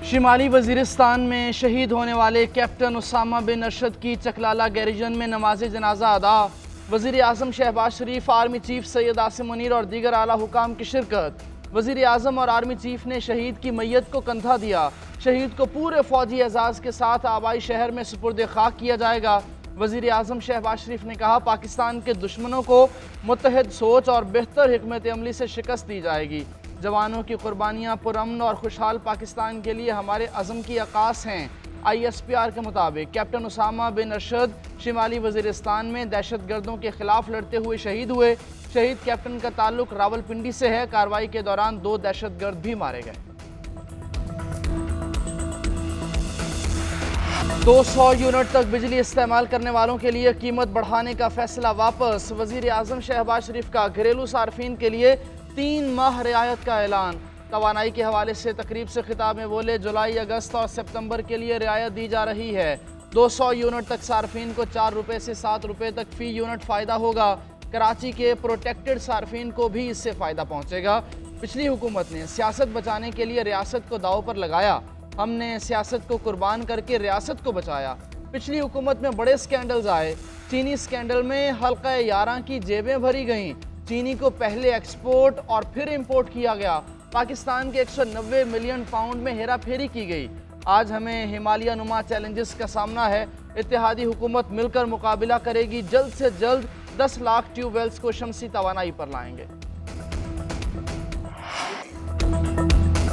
शिमाली वजीरिस्तान में शहीद होने वाले कैप्टन उसामा बिन अरशद की चकलाला गैरिजन में नमाज जनाजा अदा। वज़ीर आज़म शहबाज शरीफ, आर्मी चीफ सैयद आसिम मुनीर और दीगर आला हुकाम की शिरकत। वज़ीर आज़म और आर्मी चीफ ने शहीद की मैयत को कंधा दिया। शहीद को पूरे फौजी एजाज़ के साथ आबाई शहर में सुपुर्द खाक किया जाएगा। वज़ीर आज़म शहबाज शरीफ ने कहा, पाकिस्तान के दुश्मनों को मुत्तहिद सोच और बेहतर हिकमत अमली से शिकस्त दी जाएगी। जवानों की कुर्बानियाँ पुरअमन और खुशहाल पाकिस्तान के लिए हमारे अज़म की अक्कास हैं। ISPR के मुताबिक कैप्टन उसामा बिन अरशद शिमाली वज़ीरिस्तान में दहशत गर्दों के खिलाफ लड़ते हुए शहीद हुए। शहीद कैप्टन का ताल्लुक रावलपिंडी से है। कार्रवाई के दौरान 2 दहशत गर्द भी मारे गए। 200 यूनिट तक बिजली इस्तेमाल करने वालों के लिए कीमत बढ़ाने का फैसला वापस। वज़ीर आज़म शहबाज शरीफ का घरेलू सार्फिन के लिए 3 माह रियायत का ऐलान। तवानाई के हवाले से तकरीब से खिताब में बोले, जुलाई, अगस्त और सितंबर के लिए रियायत दी जा रही है। 200 यूनिट तक सार्फिन को 4 रुपये से 7 रुपये तक फ़ी यूनिट फ़ायदा होगा। कराची के प्रोटेक्टेड सार्फिन को भी इससे फ़ायदा पहुँचेगा। पिछली हुकूमत ने सियासत बचाने के लिए रियासत को दाव पर लगाया। हमने सियासत को कुर्बान करके रियासत को बचाया। पिछली हुकूमत में बड़े स्कैंडल्स आए। चीनी स्कैंडल में हल्का 11 की जेबें भरी गईं। चीनी को पहले एक्सपोर्ट और फिर इंपोर्ट किया गया। पाकिस्तान के 190 मिलियन पाउंड में हेरा फेरी की गई। आज हमें हिमालय नुमा चैलेंजेस का सामना है। इत्तेहादी हुकूमत मिलकर मुकाबला करेगी। जल्द से जल्द 10 लाख ट्यूबवेल्स को शमसी तवानाई पर लाएंगे।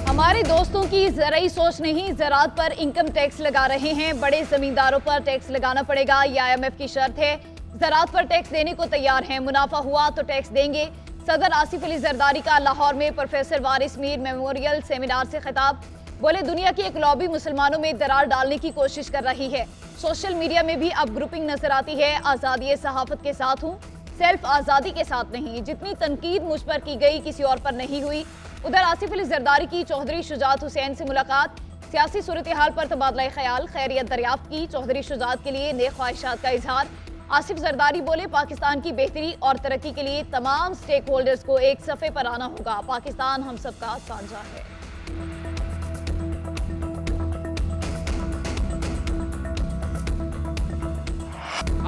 हमारे दोस्तों की ज़राई सोच नहीं, ज़राअत पर इनकम टैक्स लगा रहे हैं। बड़े ज़मींदारों पर टैक्स लगाना पड़ेगा, ये IMF की शर्त है। ज़राअत पर टैक्स देने को तैयार हैं, मुनाफा हुआ तो टैक्स देंगे। सदर आसिफ अली जरदारी का लाहौर में प्रोफेसर वारिस मीर मेमोरियल सेमिनार से खिताब। बोले, दुनिया की एक लॉबी मुसलमानों में दरार डालने की कोशिश कर रही है। सोशल मीडिया में भी अब ग्रुपिंग नजर आती है। आज़ादी सहाफत के साथ हूँ, सेल्फ आज़ादी के साथ नहीं। जितनी तनकीद मुझ पर की गई किसी और पर नहीं हुई। उधर आसिफ अली जरदारी की चौधरी शुजात हुसैन से मुलाकात। सियासी सूरत हाल पर तबादला ख्याल, खैरियत दरियाफ्त की। चौधरी शुजात के लिए नेक ख्वाहिशात का इजहार। आसिफ जरदारी बोले, पाकिस्तान की बेहतरी और तरक्की के लिए तमाम स्टेक होल्डर्स को एक सफ़े पर आना होगा। पाकिस्तान हम सबका साझा है।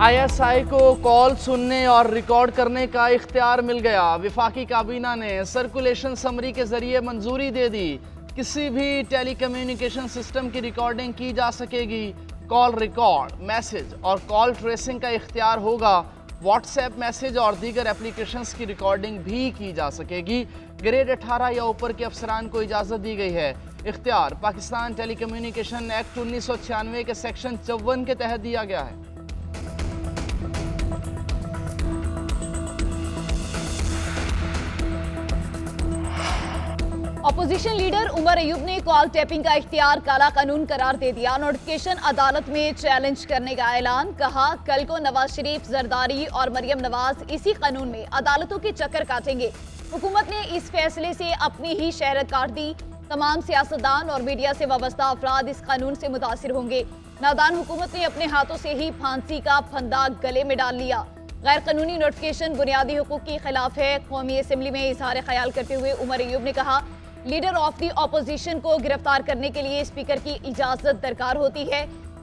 ISI को कॉल सुनने और रिकॉर्ड करने का इख्तियार मिल गया। वफाकी काबीना ने सर्कुलेशन समरी के जरिए मंजूरी दे दी। किसी भी टेलीकम्युनिकेशन सिस्टम की रिकॉर्डिंग की जा सकेगी। कॉल रिकॉर्ड, मैसेज और कॉल ट्रेसिंग का इख्तियार होगा। व्हाट्सएप मैसेज और दीगर एप्लीकेशंस की रिकॉर्डिंग भी की जा सकेगी। ग्रेड 18 या ऊपर के अफसरान को इजाज़त दी गई है। इख्तियार पाकिस्तान टेलीकम्युनिकेशन एक्ट 1996 के सेक्शन 54 के तहत दिया गया है। अपोजिशन लीडर उमर अयूब ने कॉल टैपिंग का इख्तियार काला कानून करार दे दिया। नोटिफिकेशन अदालत में चैलेंज करने का ऐलान। कहा, कल को नवाज शरीफ, जरदारी और मरियम नवाज इसी कानून में अदालतों के चक्कर काटेंगे। हुकूमत ने इस फैसले से अपनी ही शहरत काट दी। तमाम सियासतदान और मीडिया से वाबस्ता अफराद इस कानून से मुतासिर होंगे। नादान हुकूमत ने अपने हाथों से ही फांसी का फंदा गले में डाल लिया। गैर कानूनी नोटिफिकेशन बुनियादी हुकूक के खिलाफ है। कौमी असम्बली में इजहार ख्याल करते हुए उमर अयूब ने कहा, लीडर ऑफ दी ऑपोजिशन को गिरफ्तार करने के लिए स्पीकर की इजाजत दरकार होती है।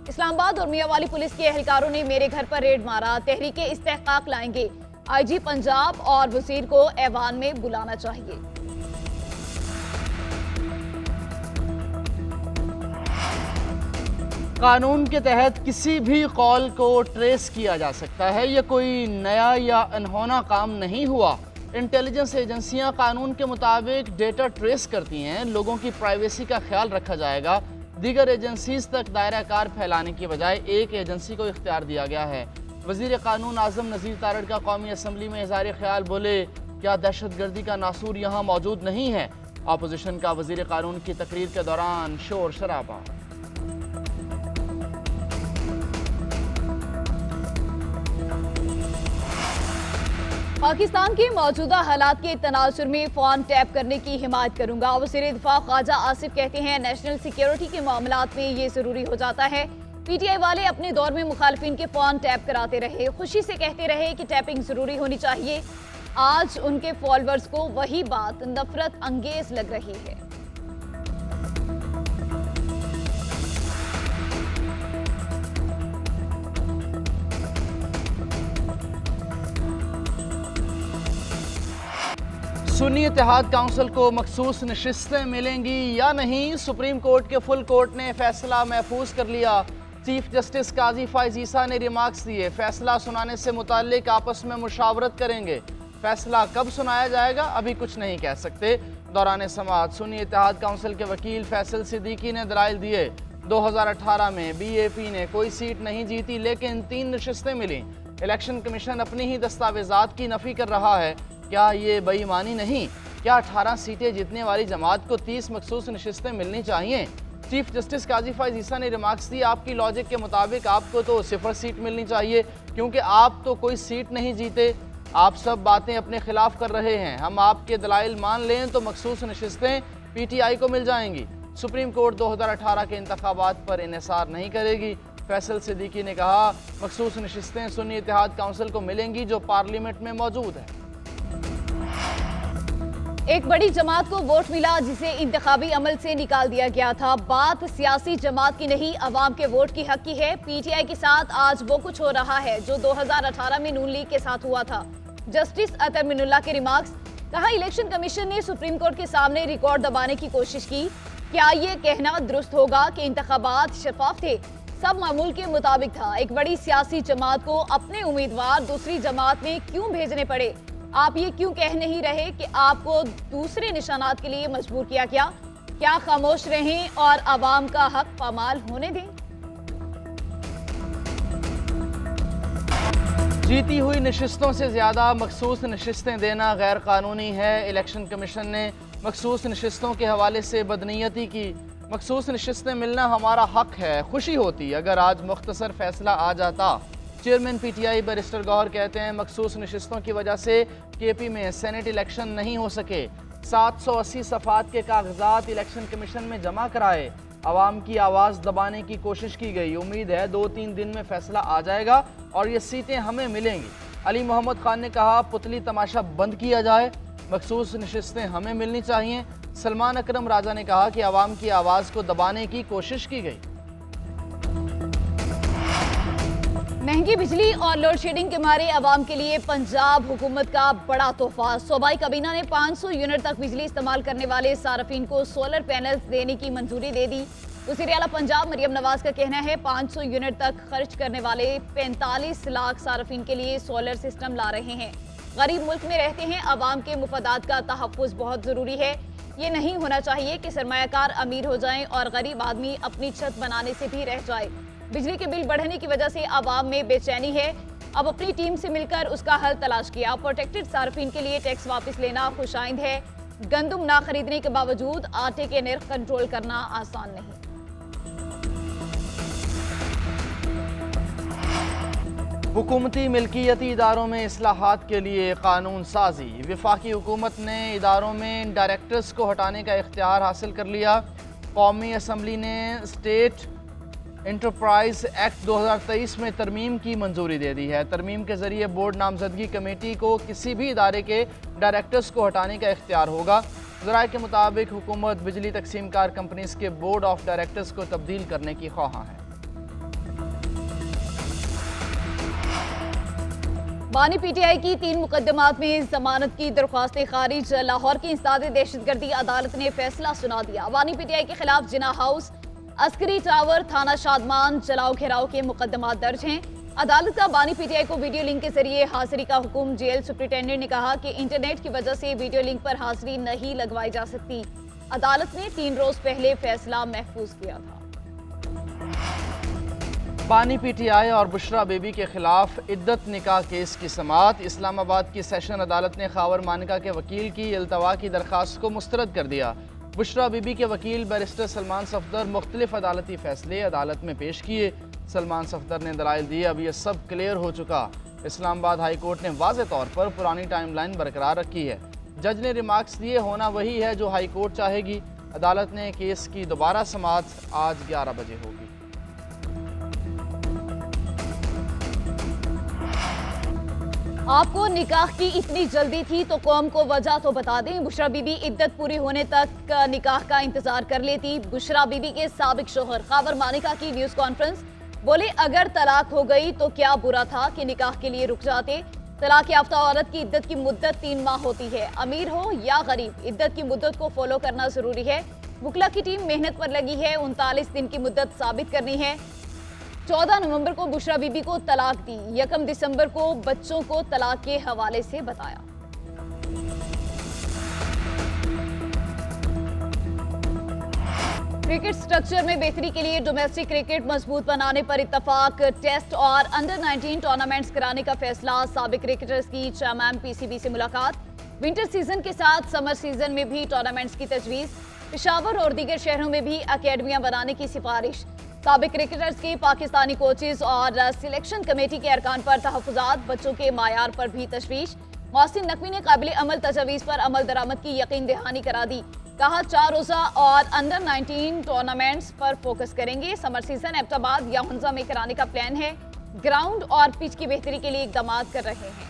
इस्लामाबाद और मियांवाली पुलिस के एहलकारों ने मेरे घर पर रेड मारा। तहरीके इस्तेहकाक लाएंगे। IG पंजाब और वजीर को ऐवान में बुलाना चाहिए। कानून के तहत किसी भी कॉल को ट्रेस किया जा सकता है। यह कोई नया या अनहोना काम नहीं हुआ। इंटेलिजेंस एजेंसियां कानून के मुताबिक डेटा ट्रेस करती हैं। लोगों की प्राइवेसी का ख्याल रखा जाएगा। दीगर एजेंसीज तक दायरा कार फैलाने की बजाय एक एजेंसी को इख्तियार दिया गया है। वजीर कानून आजम नज़ीर तारड़ का कौमी असम्बली में इज़हार ख्याल। बोले, क्या दहशत गर्दी का नासूर यहाँ मौजूद नहीं है? अपोजिशन का वजीर कानून की तकरीर के दौरान शोर शराबा। पाकिस्तान के मौजूदा हालात के तनाजुर में फ़ोन टैप करने की हिमायत करूंगा। वज़ीर दिफा ख्वाजा आसिफ कहते हैं, नेशनल सिक्योरिटी के मामलात में ये ज़रूरी हो जाता है। PTI वाले अपने दौर में मुखालफिन के फ़ोन टैप कराते रहे, खुशी से कहते रहे कि टैपिंग ज़रूरी होनी चाहिए। आज उनके फॉलोअर्स को वही बात नफरत अंगेज लग रही है। सुन्नी इत्तेहाद काउंसिल को मखसूस नशिस्तें मिलेंगी या नहीं, सुप्रीम कोर्ट के फुल कोर्ट ने फैसला महफूज कर लिया। चीफ जस्टिस काजी फाइज ईसा ने रिमार्क्स दिए, फैसला सुनाने से मुताल्लिक आपस में मुशावरत करेंगे। फैसला कब सुनाया जाएगा अभी कुछ नहीं कह सकते। दौरान समाअत सुन्नी इत्तेहाद काउंसिल के वकील फैसल सिद्दीकी ने दलाइल दिए, 2018 में BAP ने कोई सीट नहीं जीती लेकिन 3 नशिस्तें मिली। इलेक्शन कमीशन अपनी ही दस्तावेजात की नफी कर रहा है। क्या ये बेईमानी नहीं? क्या 18 सीटें जीतने वाली जमात को 30 मखसूस नशिस्तें मिलनी चाहिए? चीफ जस्टिस काजी फाइज ईसा ने रिमार्क्स दी, आपकी लॉजिक के मुताबिक आपको तो 0 सीट मिलनी चाहिए क्योंकि आप तो कोई सीट नहीं जीते। आप सब बातें अपने खिलाफ कर रहे हैं। हम आपके दलाइल मान लें तो मखसूस नशिस्तें PTI को मिल जाएंगी। सुप्रीम कोर्ट 2018 के इंतखाबात पर इन्हिसार नहीं करेगी। फैसल सिद्दीकी ने कहा, मखसूस नशिस्तें सुन्नी इत्तेहाद काउंसिल को मिलेंगी जो पार्लियामेंट में मौजूद है। एक बड़ी जमात को वोट मिला जिसे इंतखाबी अमल से निकाल दिया गया था। बात सियासी जमात की नहीं, अवाम के वोट की हक की है। PTI के साथ आज वो कुछ हो रहा है जो 2018 में नून लीग के साथ हुआ था। जस्टिस अतर मिनुल्लाह के रिमार्क्स, कहा इलेक्शन कमीशन ने सुप्रीम कोर्ट के सामने रिकॉर्ड दबाने की कोशिश की। क्या ये कहना दुरुस्त होगा कि इंतखाबात शफाफ थे, सब मामूल के मुताबिक था? एक बड़ी सियासी जमात को अपने उम्मीदवार दूसरी जमात में क्यों भेजने पड़े? आप ये क्यों कह नहीं रहे कि आपको दूसरे निशानात के लिए मजबूर किया गया? क्या खामोश रहें और अवाम का हक पामाल होने दें? जीती हुई नशिस्तों से ज्यादा मखसूस नशिस्तें देना गैर कानूनी है। इलेक्शन कमीशन ने मखसूस नशिस्तों के हवाले से बदनीयती की। मखसूस नशिस्तें मिलना हमारा हक है। खुशी होती अगर आज मुख्तसर फैसला आ जाता। चेयरमैन PTI बैरिस्टर गौहर कहते हैं, मखसूस नशिस्तों की वजह से KP में सेनेट इलेक्शन नहीं हो सके। 780 सफ़ात के कागजात इलेक्शन कमीशन में जमा कराए। आवाम की आवाज़ दबाने की कोशिश की गई। उम्मीद है 2-3 दिन में फैसला आ जाएगा और ये सीटें हमें मिलेंगी। अली मोहम्मद खान ने कहा, पुतली तमाशा बंद किया जाए, मखसूस नशिस्तें हमें मिलनी चाहिए। सलमान अकरम राजा ने कहा कि आवाम की आवाज़ को दबाने की कोशिश की गई। महंगी बिजली और लोड शेडिंग के मारे अवाम के लिए पंजाब हुकूमत का बड़ा तोहफा। सूबाई काबीना ने 500 यूनिट तक बिजली इस्तेमाल करने वाले सार्फिन को सोलर पैनल्स देने की मंजूरी दे दी। वज़ीर आला पंजाब मरियम नवाज का कहना है, 500 यूनिट तक खर्च करने वाले 45 लाख सार्फिन के लिए सोलर सिस्टम ला रहे हैं। गरीब मुल्क में रहते हैं, अवाम के मुफादात का तहफ़्फ़ुज़ बहुत ज़रूरी है। ये नहीं होना चाहिए कि सरमायाकार अमीर हो जाएं और गरीब आदमी अपनी छत बनाने से भी रह जाए। बिजली के बिल बढ़ने की वजह से आवाम में बेचैनी है। अब अपनी टीम से मिलकर उसका हल तलाश किया। प्रोटेक्टेड सार्फिन के लिए टैक्स वापस लेना खुशाइंद है। गंदम ना खरीदने के बावजूद आटे के निर्ख कंट्रोल करना आसान नहीं। हुकूमती मिल्कियती इदारों में इस्लाहात के लिए कानून साजी। वफाकी हुकूमत ने इदारों में डायरेक्टर्स को हटाने का इख्तियार हासिल कर लिया। कौमी असम्बली ने स्टेट इंटरप्राइज एक्ट 2023 में तरमीम की मंजूरी दे दी है। तरमीम के जरिए बोर्ड नामजदगी कमेटी को किसी भी इदारे के डायरेक्टर्स को हटाने का इख्तियार होगा। ज़राए के मुताबिक हुकूमत बिजली तकसीमकार कंपनीज के बोर्ड ऑफ डायरेक्टर्स को तब्दील करने की ख्वाहां है। बानी PTI की 3 मुकदमात में जमानत की दरख्वास्तें खारिज। लाहौर की इंसदाद दहशतगर्दी अदालत ने फैसला सुना दिया। बानी PTI के खिलाफ जिना हाउस, अस्करी टावर, थाना शादमान, जलाओ घेराव के मुकदमा दर्ज हैं। अदालत का बानी PTI को वीडियो लिंक के जरिए हाजिरी का हुक्म। जेल सुप्रिंटेंडेंट ने कहा कि इंटरनेट की वजह से वीडियो लिंक पर हाजिरी नहीं लगवाई जा सकती। अदालत ने 3 रोज पहले फैसला महफूज किया था। बानी PTI और बुशरा बेबी के खिलाफ इद्दत निकाह केस की समाअत। इस्लामाबाद की सेशन अदालत ने खावर मानिका के वकील की इल्तवा की दरख्वास्त को मुस्तरद कर दिया। बुशरा बीबी के वकील बैरिस्टर सलमान सफदर मुख्तलिफ अदालती फैसले अदालत में पेश किए। सलमान सफदर ने दलाइल दिए, अब यह सब क्लियर हो चुका। इस्लामाबाद हाई कोर्ट ने वाज़े तौर पर पुरानी टाइमलाइन बरकरार रखी है। जज ने रिमार्क्स दिए, होना वही है जो हाई कोर्ट चाहेगी। अदालत ने केस की दोबारा समाअत आज 11 बजे होगी। आपको निकाह की इतनी जल्दी थी तो कौम को वजह तो बता दें। बुशरा बीबी इद्दत पूरी होने तक निकाह का इंतजार कर लेती। बुशरा बीबी के साबिक शोहर खावर मानिका की न्यूज कॉन्फ्रेंस, बोले अगर तलाक हो गई तो क्या बुरा था कि निकाह के लिए रुक जाते। तलाक याफ्ता औरत की इद्दत की मुद्दत 3 माह होती है। अमीर हो या गरीब, इद्दत की मुद्दत को फॉलो करना जरूरी है। वुकला की टीम मेहनत पर लगी है। 39 दिन की मुद्दत साबित करनी है। 14 नवंबर को बुशरा बीबी को तलाक दी। 1 दिसंबर को बच्चों को तलाक के हवाले से बताया। क्रिकेट स्ट्रक्चर में बेहतरी के लिए डोमेस्टिक क्रिकेट मजबूत बनाने पर इत्तफाक। टेस्ट और अंडर 19 टूर्नामेंट्स कराने का फैसला। साबिक क्रिकेटर्स की चेयरमैन पीसीबी से मुलाकात। विंटर सीजन के साथ समर सीजन में भी टूर्नामेंट्स की तजवीज़। पेशावर और दीगर शहरों में भी अकेडमियां बनाने की सिफारिश। साबिक क्रिकेटर्स के पाकिस्तानी कोचेज और सिलेक्शन कमेटी के अरकान पर तहफ़्फ़ुज़ात। बच्चों के मायार पर भी तशवीश। मोहसिन नकवी ने काबिल अमल तजवीज़ पर अमल दरामद की यकीन दहानी करा दी। कहा 4 रोज़ा और अंडर 19 टूर्नामेंट्स पर फोकस करेंगे। समर सीजन एबटाबाद या हुंजा में कराने का प्लान है। ग्राउंड और पिच की बेहतरी के लिए इकदाम कर रहे हैं।